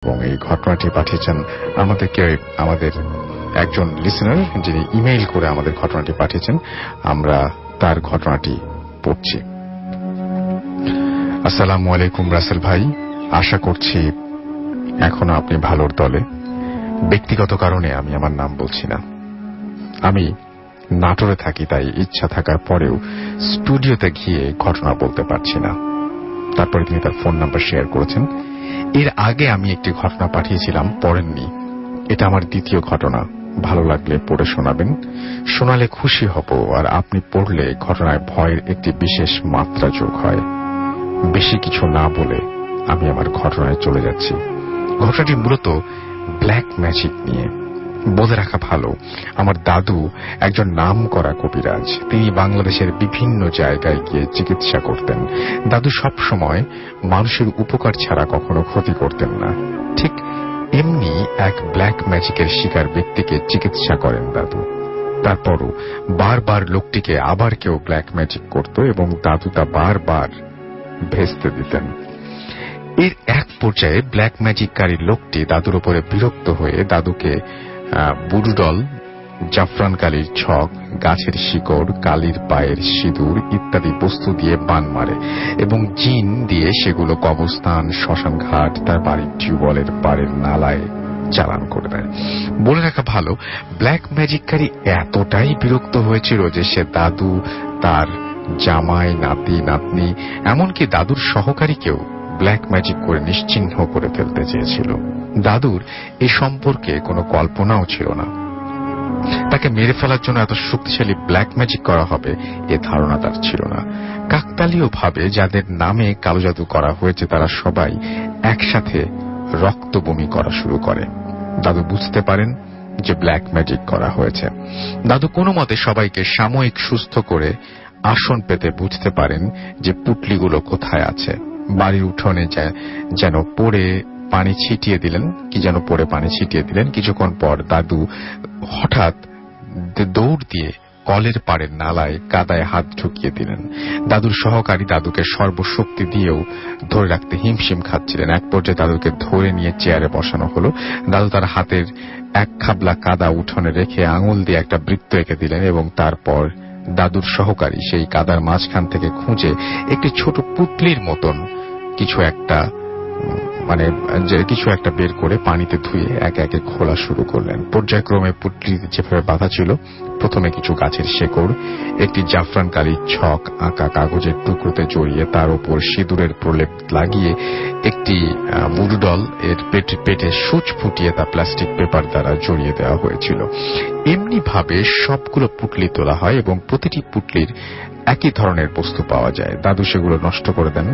এবং এই ঘটনাটি পাঠিয়েছেন আমাদের একজন লিসেনার, যিনি ইমেইল করে আমাদের ঘটনাটি পাঠিয়েছেন। আমরা তার ঘটনাটি পড়ছি। আসসালামু আলাইকুম রাসেল ভাই, আশা করছি এখনো আপনি ভালোর দলে। ব্যক্তিগত কারণে আমি আমার নাম বলছি না। আমি নাটোরে থাকি, তাই ইচ্ছা থাকার পরেও স্টুডিওতে গিয়ে ঘটনা বলতে পারছি না। তারপরে তিনি তার ফোন নাম্বার শেয়ার করেছেন। এর আগে আমি একটি ঘটনা পাঠিয়েছিলাম, পড়েননি। এটা আমার দ্বিতীয় ঘটনা। ভালো লাগলে পড়ে শোনাবেন। শোনালে খুশি হব, আর আপনি পড়লে ঘটনায় ভয়ের একটি বিশেষ মাত্রা যোগ হয়। বেশি কিছু না বলে আমি আমার ঘটনায় চলে যাচ্ছি। ঘটনাটি মূলত ব্ল্যাক ম্যাজিক নিয়ে। বলে রাখা ভালো, আমার দাদু একজন নামকরা কবিরাজ। তিনি বাংলাদেশের বিভিন্ন জায়গায় গিয়ে চিকিৎসা করতেন। দাদু সব সময় মানুষের উপকার ছাড়া কখনো ক্ষতি করতেন না। ঠিক এমনি এক ব্ল্যাক ম্যাজিকের শিকার ব্যক্তিকে চিকিৎসা করেন দাদু। তারপরও বারবার লোকটিকে আবার কেউ ব্ল্যাক ম্যাজিক করত এবং দাদু তা বারবার ভেস্তে দিতেন। এর এক পর্যায়ে ব্ল্যাক ম্যাজিককারী লোকটি দাদুর উপরে বিরক্ত হয়ে দাদুকে বুডুডল, জাফরান কালির ছক, গাছের শিকড়, কালির পায়ের সিঁদুর ইত্যাদি বস্তু দিয়ে বান মারে এবং জিন দিয়ে সেগুলো কবরস্থান, শ্মশানঘাট, তার বাড়ির টিউবওয়েলের পাড়ের নালায় চালান করে দেয়। বলে রাখা ভালো, ব্ল্যাক ম্যাজিককারী এতটাই বিরক্ত হয়েছিল যে সে দাদু, তার জামাই, নাতি নাতনি, এমনকি দাদুর সহকারীকেও ব্ল্যাক ম্যাজিক করে নিশ্চিহ্ন করে ফেলতে চেয়েছিল। দাদুর এ সম্পর্কে কোনো কল্পনাও ছিল না। তাকে মেরে ফেলার জন্য এত শক্তিশালী ব্ল্যাক ম্যাজিক করা হবে এ ধারণা তার ছিল না। কাকতালীয় ভাবে যাদের নামে কালো জাদু করা হয়েছে তারা সবাই একসাথে রক্ত বমি করা শুরু করে। দাদু বুঝতে পারেন যে ব্ল্যাক ম্যাজিক করা হয়েছে। দাদু কোনো মতে সবাইকে সাময়িক সুস্থ করে আসন পেতে বুঝতে পারেন যে পুটলিগুলো কোথায় আছে। বাড়ির উঠোনে যেন পড়ে পানি ছিটিয়ে দিলেন, কিছুক্ষণ পর দাদু হঠাৎ দৌড় দিয়ে কলের পাড়ের নালায় কাদায় হাত ঢুকিয়ে দিলেন। দাদুর সহকারী দাদুকে সর্বশক্তি দিয়েও ধরে রাখতে হিমশিম খাচ্ছিলেন। এক পর্যায়ে দাদুকে ধরে নিয়ে চেয়ারে বসানো হলো। দাদু তার হাতের এক খাবলা কাদা উঠোনে রেখে আঙুল দিয়ে একটা বৃত্ত এঁকে দিলেন এবং তারপর দাদুর সহকারী সেই কাদার মাঝখান থেকে খুঁজে একটি ছোট পুটলির মতন কিছু একটা বের করে পানিতে ধুয়ে একে একে খোলা শুরু করলেন। পর্যায়ক্রমে পুটলিতে যেভাবে বাঁধা ছিল, প্রথমে কিছু গাছের শেকড়, একটি জাফরান কালির ছক আঁকা কাগজের টুকরোতে জড়িয়ে তার উপর সিঁদুরের প্রলেপ লাগিয়ে একটি বুডুডল এর পেটে সূচ ফুটিয়ে তা প্লাস্টিক পেপার দ্বারা জড়িয়ে দেওয়া হয়েছিল। এমনি ভাবে সবগুলো পুটলি তোলা হয় এবং প্রতিটি পুটলির একই ধরনের বস্তু পাওয়া যায়। দাদু সেগুলো নষ্ট করে দেন।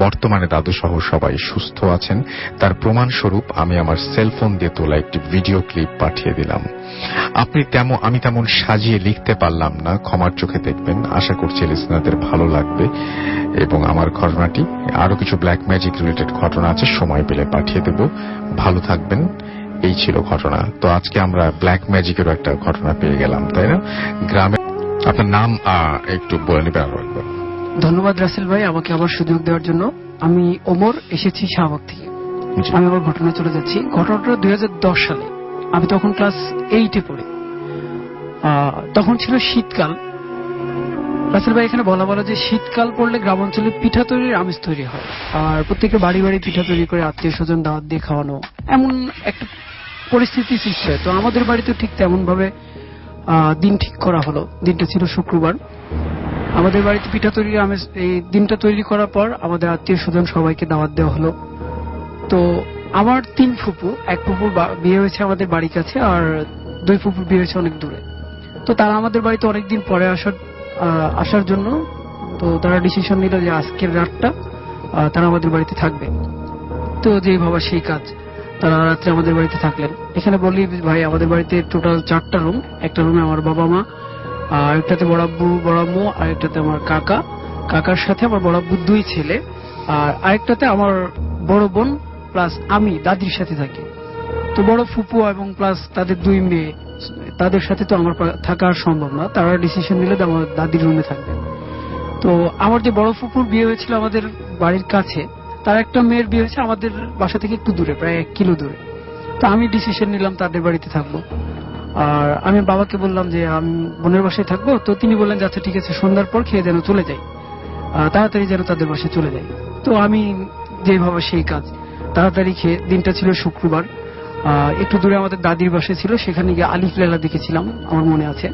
বর্তমানে দাদু সহ সবাই সুস্থ আছেন। তার প্রমাণস্বরূপ আমি আমার সেলফোন দিয়ে তোলা একটি ভিডিও ক্লিপ পাঠিয়ে দিলাম। আমি তেমন সাজিয়ে লিখতে পারলাম না, ক্ষমার চোখে দেখবেন। আশা করছি লিসনারদের ভালো লাগবে। এবং আমার ঘটনাটি, আরো কিছু ব্ল্যাক ম্যাজিক রিলেটেড ঘটনা আছে, সময় পেলে পাঠিয়ে দেব। ভালো থাকবেন। এই ছিল ঘটনা। তো আজকে আমরা ব্ল্যাক ম্যাজিকেরও একটা ঘটনা পেয়ে গেলাম, তাই না? গ্রামে আপনার নাম একটু বলে নেবেন আরো একবার। ধন্যবাদ রাসেল ভাই আমাকে আবার সুযোগ দেওয়ার জন্য। আমি ওমর, এসেছি শাহবাগ থেকে। আমি আমার ঘটনা চলে যাচ্ছি। ঘটনাটা 2010 সালে। আমি তখন ক্লাস 8-এ পড়ি। তখন ছিল শীতকাল। রাসেল ভাই, এখানে বলা যে শীতকাল পড়লে গ্রাম অঞ্চলে পিঠা তৈরির আমেজ তৈরি হয়, আর প্রত্যেকের বাড়ি বাড়ি পিঠা তৈরি করে আত্মীয় স্বজন দাওয়াত দিয়ে খাওয়ানো, এমন একটা পরিস্থিতি সৃষ্টি হয়। তো আমাদের বাড়িতে ঠিক তেমন ভাবে দিন ঠিক করা হলো। দিনটা ছিল শুক্রবার। আমাদের বাড়িতে পিঠা তৈরির আমেজ, এই দিনটা তৈরি করার পর আমাদের আত্মীয় স্বজন সবাইকে দাওয়াত দেওয়া হলো। তো আমার 3 ফুপু, এক ফুপুর বিয়ে হয়েছে আমাদের বাড়ির কাছে, আর 2 ফুপুর বিয়ে হয়েছে অনেক দূরে। তো তারা আমাদের বাড়িতে অনেকদিন পরে আসার জন্য তো তারা ডিসিশন নিল যে আজকের রাতটা তারা আমাদের বাড়িতে থাকবে। তো যেই ভাবা সেই কাজ, তারা রাত্রে আমাদের বাড়িতে থাকলেন। এখানে বলি ভাই, আমাদের বাড়িতে টোটাল 4টা রুম। একটা রুমে আমার বাবা মা, আরেকটাতে বড় আব্বু বড় আম্মু, আরেকটাতে আমার কাকার সাথে আমার বড় আব্বুর 2 ছেলে, আর আরেকটাতে আমার বড় বোন প্লাস আমি দাদির সাথে থাকি। তো বড় ফুপু এবং প্লাস তাদের 2 মেয়ে, তাদের সাথে তো আমার থাকা সম্ভব না। তারা ডিসিশন নিল যে আমার দাদির রুমে থাকবে। তো আমার যে বড় ফুপুর বিয়ে হয়েছিল আমাদের বাড়ির কাছে, তার একটা মেয়ের বিয়ে হয়েছে আমাদের বাসা থেকে একটু দূরে, প্রায় 1 কিলো দূরে। তো আমি ডিসিশন নিলাম তাদের বাড়িতে থাকবো। আর আমি বাবাকে বললাম যে আমি বোনের বাসায় থাকবো। তো তিনি বললেন যে আচ্ছা ঠিক আছে, সন্ধ্যার পর খেয়ে যেন চলে যাই, তাড়াতাড়ি যেন তাদের বাসায় চলে যাই। তো আমি যেভাবে সেই কাজ, তাড়াতাড়ি খেয়ে, দিনটা ছিল শুক্রবার, একটু দূরে আমাদের দাদির বাসায় ছিল, সেখানে গিয়ে আলিফ লায়লা দেখেছিলাম, আমার মনে আছে।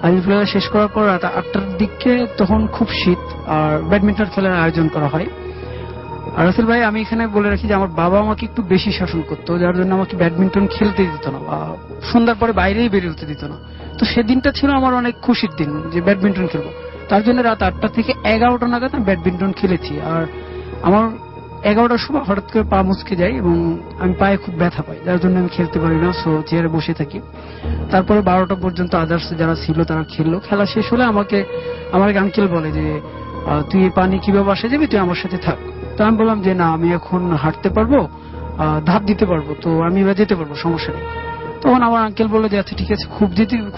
আলিফ লায়লা শেষ করার পর রাত 8টার দিকে, তখন খুব শীত, আর ব্যাডমিন্টন খেলার আয়োজন করা হয়। আর রাসেল ভাই, আমি এখানে বলে রাখি যে আমার বাবা আমাকে একটু বেশি শাসন করতো, যার জন্য আমাকে ব্যাডমিন্টন খেলতে দিত না, বা সন্ধ্যার পরে বাইরেই বেরিয়ে হতে দিত না। তো সেদিনটা ছিল আমার অনেক খুশির দিন যে ব্যাডমিন্টন খেলবো। তার জন্য রাত 8টা থেকে 11টা নাগাদ আমি ব্যাডমিন্টন খেলেছি। আর আমার 11টার সময় হঠাৎ করে পা মুচকে যায় এবং আমি পায়ে খুব ব্যথা পাই, যার জন্য আমি খেলতে পারি না, সো চেয়ারে বসে থাকি। তারপরে 12টা পর্যন্ত আদার্স যারা ছিল তারা খেললো। খেলা শেষ হলে আমাকে আমার এক আঙ্কেল বলে যে তুই এই পানি কিভাবে বাসায় যাবি, তুই আমার সাথে থাক। তো আমি বললাম যে না, আমি এখন হাঁটতে পারবো, ধাপ দিতে পারবো, তো আমি এবার যেতে পারবো, সমস্যা নেই। তখন আমার আঙ্কেল বললো যে আচ্ছা ঠিক আছে,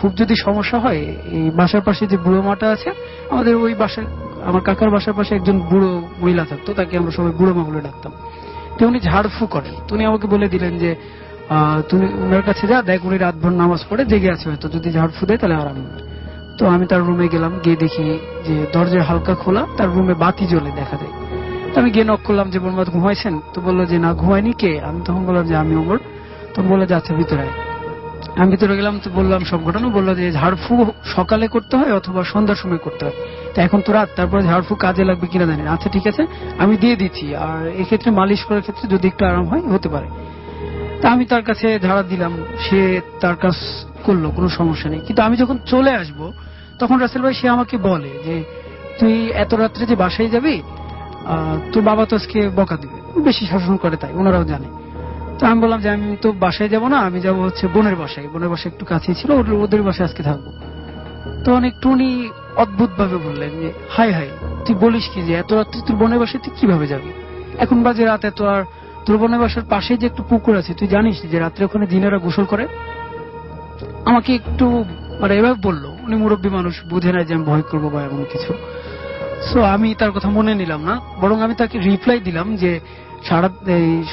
খুব যদি সমস্যা হয়, এই বাসার পাশে যে বুড়ো মাটা আছে আমাদের, ওই বাসায়, আমার কাকার বাসার পাশে একজন বুড়ো মহিলা থাকতো, তাকে আমরা সবাই বুড়ো মা বলে ডাকতাম। তো উনি ঝাড়ফু করেন। তো উনি আমাকে বলে দিলেন যে তুমি ওনার কাছে যা, দেখ উনি রাতভর নামাজ পড়ে জেগে আছে, হয়তো যদি ঝাড়ফু দেয় তাহলে আরাম হবে। তো আমি তার রুমে গেলাম, গিয়ে দেখি যে দরজা হালকা খোলা, তার রুমে বাতি জ্বলে দেখা যায়। তো আমি গিয়ে নক করলাম যে বোনমা ঘুমাইছেন? তো বললো যে না, ঘুমায়নি। কে? আমি তখন বললাম যে আমি ওমর। তখন বললো যে আচ্ছা ভিতরে আয়। আমি ভিতরে গেলাম, তো বললাম সব ঘটনা। বললো যে ঝাড়ফু সকালে করতে হয় অথবা সন্ধ্যার সময় করতে হয়, তো এখন তো রাত, তারপরে ঝাড়ফু কাজে লাগবে কিনা জানি না। আচ্ছা ঠিক আছে, আমি দিয়ে দিচ্ছি, আর এক্ষেত্রে মালিশ করার ক্ষেত্রে যদি একটু আরাম হয় হতে পারে। তা আমি তার কাছে ঝাড়া দিলাম, সে তার কাজ করলো, কোনো সমস্যা নেই। কিন্তু আমি যখন চলে আসব, তখন রাসেল ভাই সে আমাকে বলে যে তুই এত রাত্রে যে বাসায় যাবি, তোর বাবা তো আজকে বকা দিবে, বেশি শাসন করে, তাই ওনারাও জানে। তো আমি বললাম যে আমি তো বাসায় যাব না, আমি যাব হচ্ছে বোনের বাসায়। বোনের বাসায় একটু কাছেই ছিল, ওদের বাসায় আজকে থাকবো। তখন একটু উনি অদ্ভুত ভাবে বললেন যে হাই হাই, তুই বলিস কি যে এত রাত্রে তোর বোনের বাসায় তুই কিভাবে যাবি? এখন বাজে রাত এত, আর তোর বোনের বাসার পাশে যে একটু পুকুর আছে, তুই জানিস যে রাত্রে ওখানে জিনেরা গোসল করে? আমাকে একটু মানে এভাবে বললো। উনি মুরব্বী মানুষ, বুঝে না যে আমি ভয় করবো বা এমন কিছু। সো আমি তার কথা মনে নিলাম না, বরং আমি তাকে রিপ্লাই দিলাম যে সারা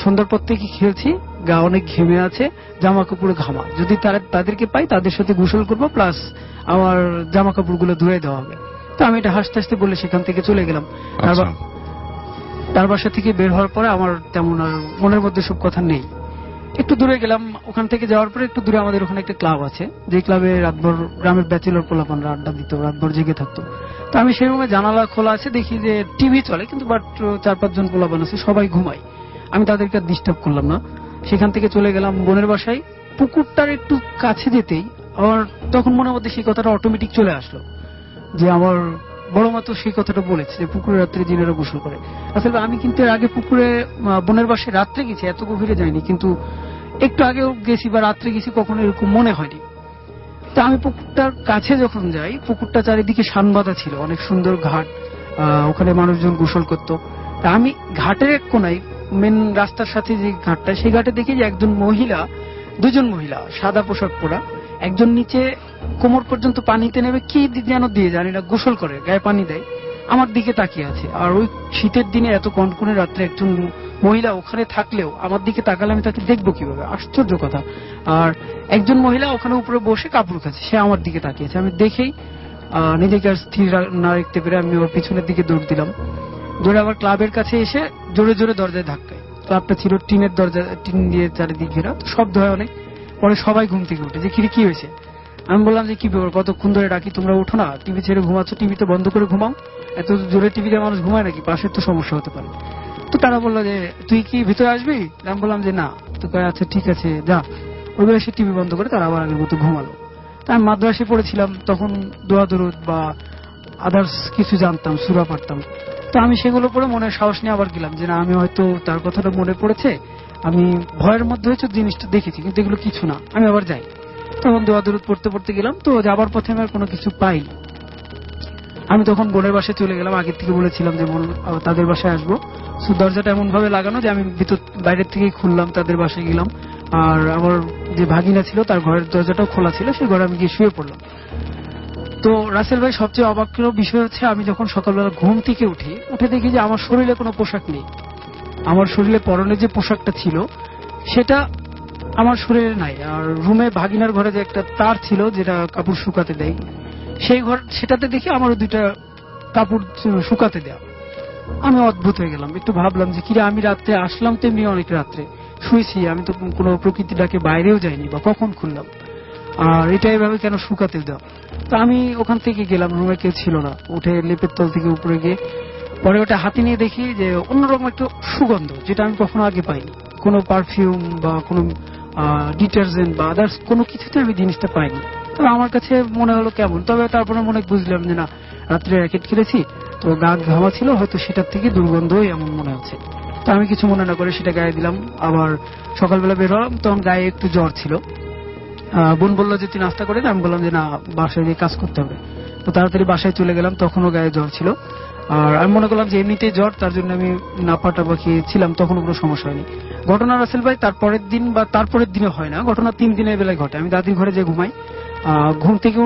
সন্ধ্যার পর থেকে খেলছি, গা অনেক ঘেমে আছে, জামা কাপড় ঘামা, যদি তাদেরকে পাই তাদের সাথে গোসল করবো, প্লাস আমার জামা কাপড় গুলো ধুয়ে দেওয়া হবে। তো আমি এটা হাসতে হাসতে বলে সেখান থেকে চলে গেলাম। তার বাসা থেকে বের হওয়ার পরে আমার তেমন আর মনের মধ্যে সব কথা নেই। একটু দূরে গেলাম, ওখান থেকে যাওয়ার পরে একটু দূরে আমাদের ওখানে একটা ক্লাব আছে, যে ক্লাবে রাতভর গ্রামের ব্যাচেলর পোলাপানরা আড্ডা দিত, রাতভর জেগে থাকতো। তো আমি সেই রুমে, জানালা খোলা আছে, দেখি যে টিভি চলে, কিন্তু বাট 4-5 জন পোলাপান আছে, সবাই ঘুমায়। আমি তাদেরকে ডিস্টার্ব করলাম না, সেখান থেকে চলে গেলাম বোনের বাসায়। পুকুরটার একটু কাছে যেতেই আমার তখন মনের মধ্যে সেই কথাটা অটোমেটিক চলে আসলো যে আমার বড় মা তো সেই কথাটা বলেছে যে পুকুরে রাত্রে জিনেরা গোসল করে। আসলে আমি কিন্তু এর আগে পুকুরে বোনের বাসায় রাত্রে গেছি, এত গভীরে যাইনি, কিন্তু একটু আগেও গেছি বা রাত্রে গেছি, কখনো এরকম মনে হয়নি। তা আমি পুকুরটার কাছে যখন যাই, পুকুরটা চারিদিকে শানবাঁধা ছিল, অনেক সুন্দর ঘাট, ওখানে মানুষজন গোসল করতো। তা আমি ঘাটের এক কোনায়, মেন রাস্তার সাথে যে ঘাটটা, সেই ঘাটে দেখি যে দুজন মহিলা সাদা পোশাক পরা, একজন নিচে কোমর পর্যন্ত পানিতে নেবে, কি যেন দিয়ে জানি না, গোসল করে, গায়ে পানি দেয়, আমার দিকে তাকিয়ে আছে। আর ওই শীতের দিনে এত কনকনে রাত্রে একজন মহিলা ওখানে থাকলেও আমার দিকে তাকালে আমি তাকে দেখবো কিভাবে? আশ্চর্য কথা। আর একজন মহিলা ওখানে উপরে বসে কাপড় খাচ্ছে, সে আমার দিকে তাকিয়েছে। আমি দেখেই নিজেকে আর স্থির না রাখতে পেরে আমি ওর পিছনের দিকে দৌড় দিলাম। দৌড়ে আবার ক্লাবের কাছে এসে জোরে জোরে দরজায় ধাক্কায়। ক্লাবটা ছিল টিনের দরজা, টিন দিয়ে চারিদিক ঘেরা, শব্দ হয় অনেক। পরে সবাই ঘুম থেকে উঠে যে কি হয়েছে। আমি বললাম যে কি ব্যাপার, কতক্ষণ ধরে ডাকি, তোমরা উঠো না, টিভি ছেড়ে ঘুমাচ্ছ, টিভিতে বন্ধ করে ঘুমাও, এত জোরে টিভিতে মানুষ ঘুমায় নাকি, পাশের তো সমস্যা হতে পারে। তো তারা বললো যে তুই কি ভিতরে আসবি? আমি বললাম যে না। তো আচ্ছা ঠিক আছে যা। ওইগুলো এসে টিভি বন্ধ করে তারা আবার আগের মতো ঘুমালো। তা আমি মাদ্রাসায় পড়েছিলাম, তখন দোয়া দরুদ বা আদার্স কিছু জানতাম, সূরা পড়তাম। তো আমি সেগুলো পড়ে মনে সাহস নিয়ে আবার গেলাম যে না, আমি হয়তো তার কথাটা মনে পড়েছে, আমি ভয়ের মধ্যে হয়তো জিনিসটা দেখেছি, কিন্তু এগুলো কিছু না, আমি আবার যাই। তখন দোয়া দরুদ পড়তে পড়তে গেলাম, তো যাবার পথে আমি আর কোনো কিছু পাই। আমি তখন বোনের বাসায় চলে গেলাম, আগের থেকে বলেছিলাম যে তাদের বাসায় আসবো। দরজাটা এমন ভাবে লাগানো যে আমি বাইরের থেকেই খুললাম, তাদের বাসায় গেলাম। আর আমার যে ভাগিনা ছিল তার ঘরের দরজাটাও খোলা ছিল, সেই ঘরে আমি গিয়ে শুয়ে পড়লাম। তো রাসেল ভাই, সবচেয়ে অবাক বিষয় হচ্ছে, আমি যখন সকালবেলা ঘুম থেকে উঠে দেখি যে আমার শরীরে কোনো পোশাক নেই, আমার শরীরে পরনে যে পোশাকটা ছিল সেটা আমার শরীরে নাই। আর রুমে ভাগিনার ঘরে যে একটা তার ছিল যেটা কাপড় শুকাতে দেয়, সেই ঘর সেটাতে দেখি আমারও 2টা কাপড় শুকাতে দেয়া। আমি অদ্ভুত হয়ে গেলাম, একটু ভাবলাম যে কিরে আমি রাত্রে আসলাম তো এমনি অনেক রাত্রে শুয়েছি, আমি তো কোনো প্রকৃতি ডাকে বাইরেও যাইনি বা কখন খুললাম, আর এটা এভাবে কেন শুকাতে দেওয়া। তো আমি ওখান থেকে গেলাম, রুমে কেউ ছিল না, উঠে লেপের তল থেকে উপরে গিয়ে পরে ওটা হাতে নিয়ে দেখি যে অন্যরকম একটা সুগন্ধ যেটা আমি কখনো আগে পাইনি। কোনো পারফিউম বা কোনো ডিটারজেন্ট বা আদার্স কোনো কিছুতে আমি জিনিসটা পাইনি। তবে আমার কাছে মনে হলো কেমন, তবে তারপরে মনে বুঝলাম যে না, রাত্রে র্যাকেট খেলেছি তো গা ঘামা ছিল, হয়তো সেটার থেকে দুর্গন্ধই এমন মনে হচ্ছে। তো আমি কিছু মনে না করে সেটা গায়ে দিলাম। আবার সকালবেলা বের হলাম, তখন গায়ে একটু জ্বর ছিল। বোন বললো যে তুই নাস্তা করে না, আমি বললাম যে না, বাসায় গিয়ে কাজ করতে হবে। তো তাড়াতাড়ি বাসায় চলে গেলাম, তখনও গায়ে জ্বর ছিল। আর আমি মনে করলাম যে এমনিতেই জ্বর, তার জন্য আমি নাপা টাপা খেয়েছিলাম, তখনও কোনো সমস্যা হয়নি। ঘটনা রাসেল ভাই তার পরের দিন বা তারপরের দিনে হয় না, ঘটনা 3 দিনের বেলায় ঘটে। আমি দাদির ঘরে যে ঘুমাই, ঘুম থেকে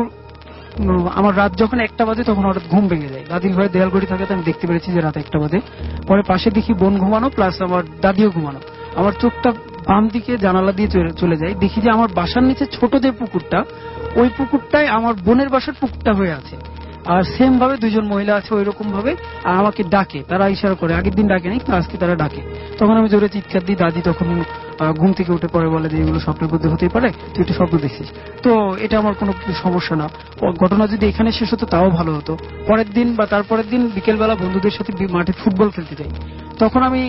আমার রাত যখন 1টা বাজে তখন হঠাৎ ঘুম ভেঙে যায়। দাদির ঘরে দেয়াল ঘড়ি থাকে, তো আমি দেখতে পেরেছি যে রাত 1টা বাজে। পরে পাশে দেখি বোন ঘুমানো প্লাস আমার দাদিও ঘুমানো। আমার চোখটা বাম দিকে জানালা দিয়ে চলে যায়, দেখি যে আমার বাসার নিচে ছোট যে পুকুরটা, ওই পুকুরটাই আমার বোনের বাসার পুকুরটা হয়ে আছে। আর সেম ভাবে 2জন মহিলা আছে ওই রকম ভাবে, আর আমাকে ডাকে, তারা ইশারা করে। আগের দিন ডাকে নাই, আজকে তারা ডাকে। তখন আমি জোরে চিৎকার দিই, দাদি তখন ঘুম থেকে উঠে পরে বলে যে এগুলো স্বপ্নের মধ্যে হতেই পারে, তুই একটু স্বপ্ন দেখছিস। তো এটা আমার কোনো সমস্যা না। ঘটনা যদি এখানে শেষ হতো তাও ভালো হতো। পরের দিন বা তারপরের দিন বিকেলবেলা বন্ধুদের সাথে মাঠে ফুটবল খেলতে যাই। তখন আমি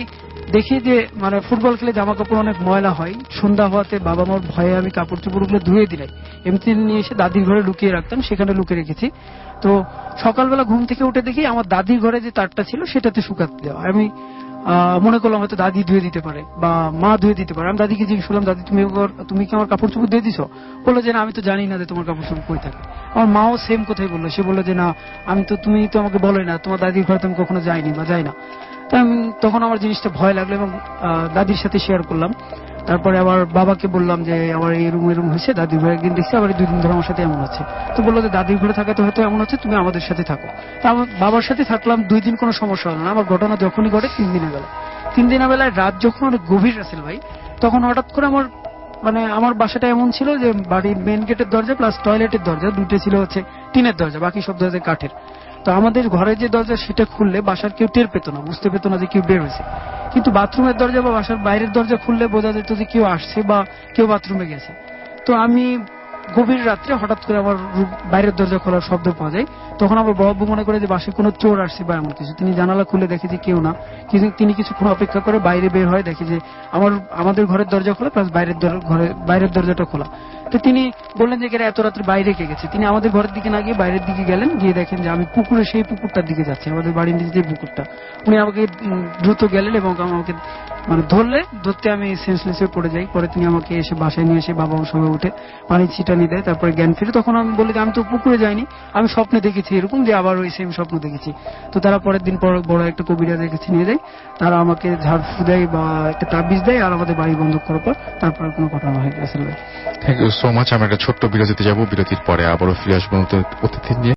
দেখি যে মানে ফুটবল খেলে জামা কাপড় অনেক ময়লা হয়। সন্ধ্যা হওয়াতে বাবা মার ভয়ে আমি কাপড় চোপড়গুলো ধুয়ে দিলাই, এমনি নিয়ে এসে দাদির ঘরে লুকিয়ে রাখতাম, সেখানে লুকিয়ে রেখেছি। তো সকালবেলা ঘুম থেকে উঠে দেখি আমার দাদির ঘরে যে তারটা ছিল সেটাতে শুকাতে দেওয়া। আমি মনে করলাম হয়তো দাদি ধুয়ে দিতে পারে বা মা ধুয়ে দিতে পারে। আমি দাদিকে জিজ্ঞেস করলাম, দাদি তুমি কি আমার কাপড় চোপড় দিয়ে দিছো? বললো যে না, আমি তো জানি না যে তোমার কাপড় চোপড় কই থাকে। আমার মাও সেম কথাই বললো, সে বললো যে না, তুমি তো আমাকে বলোই না, তোমার দাদির ঘরে তো আমি কখনো যাইনি বা যাই না। তখন আমার জিনিসটা ভয় লাগলো এবং দাদির সাথে শেয়ার করলাম। তারপরে আবার বাবাকে বললাম যে আমার এরম হয়েছে, দাদির ঘরে একদিন দেখছি, আবার 2 দিন ধরে আমার সাথে এমন হচ্ছে। তো বললো যে দাদির ঘরে থাকাতে হয়তো এমন হচ্ছে, তুমি আমাদের সাথে থাকো। তা আমার বাবার সাথে থাকলাম 2 দিন, কোনো সমস্যা হলো না। আমার ঘটনা যখনই ঘটে 3 দিনের বেলা, 3 দিনের বেলায় রাত যখন অনেক গভীর রাসেল ভাই, তখন হঠাৎ করে আমার বাসাটা এমন ছিল যে বাড়ির মেন গেটের দরজা প্লাস টয়লেটের দরজা 2টে ছিল হচ্ছে টিনের দরজা, বাকি সব দরজা কাঠের। তো আমাদের ঘরের যে দরজা সেটা খুললে বাসার কেউ টের পেত না, বুঝতে পেত না যে কেউ বের হয়েছে। কিন্তু বাথরুমের দরজা বা বাসার বাইরের দরজা খুললে বোঝা যেত যে কেউ আসছে বা কেউ বাথরুমে গেছে। তো আমি গভীর রাত্রে হঠাৎ করে আমার বাইরের দরজা খোলার শব্দ পাওয়া যায়। তখন আমার বড় মনে করে যে বাসায় কোনো চোর আসছে বা এমন কিছু। তিনি জানালা খুলে দেখে যে কেউ না, কিন্তু তিনি কিছুক্ষণ অপেক্ষা করে বাইরে বের হয়, দেখে যে আমাদের ঘরের দরজা খোলা প্লাস বাইরের দরজাটা খোলা। তো তিনি বললেন যে এত রাত্রে বাইরে কে গেছে। তিনি আমাদের ঘরের দিকে না গিয়ে বাইরের দিকে গেলেন, গিয়ে দেখেন যে আমি সেই পুকুরটার দিকে যাচ্ছি, আমাদের বাড়ির নিচে যে পুকুরটা। উনি আমাকে দ্রুত গেলেন এবং আমাকে ধরতে আমি সেন্সলেস হয়ে পড়ে যাই। পরে তিনি আমাকে এসে বাসায় নিয়ে এসে বাবা সঙ্গে উঠে পানি ছিটানি দেয়, তারপরে জ্ঞান ফিরে। তখন আমি বলি যে আমি তো পুকুরে যাইনি, আমি স্বপ্নে দেখেছি এরকম, যে আবার ওই সেম স্বপ্ন দেখেছি। তো তারা পরের দিন বড় একটা কবিরাজের কাছে নিয়ে যায়, তারা আমাকে ঝাড়ফু দেয় বা একটা তাবিজ দেয়, আর আমাদের বাড়ি বন্ধ করার পর তারপরে কোনো ঘটনা হয় আসলে। Thank you so much. আমরা একটা ছোট্ট বিরতিতে যাবো, বিরতির পরে আবারও ফিরে আসবো নতুন অতিথি নিয়ে।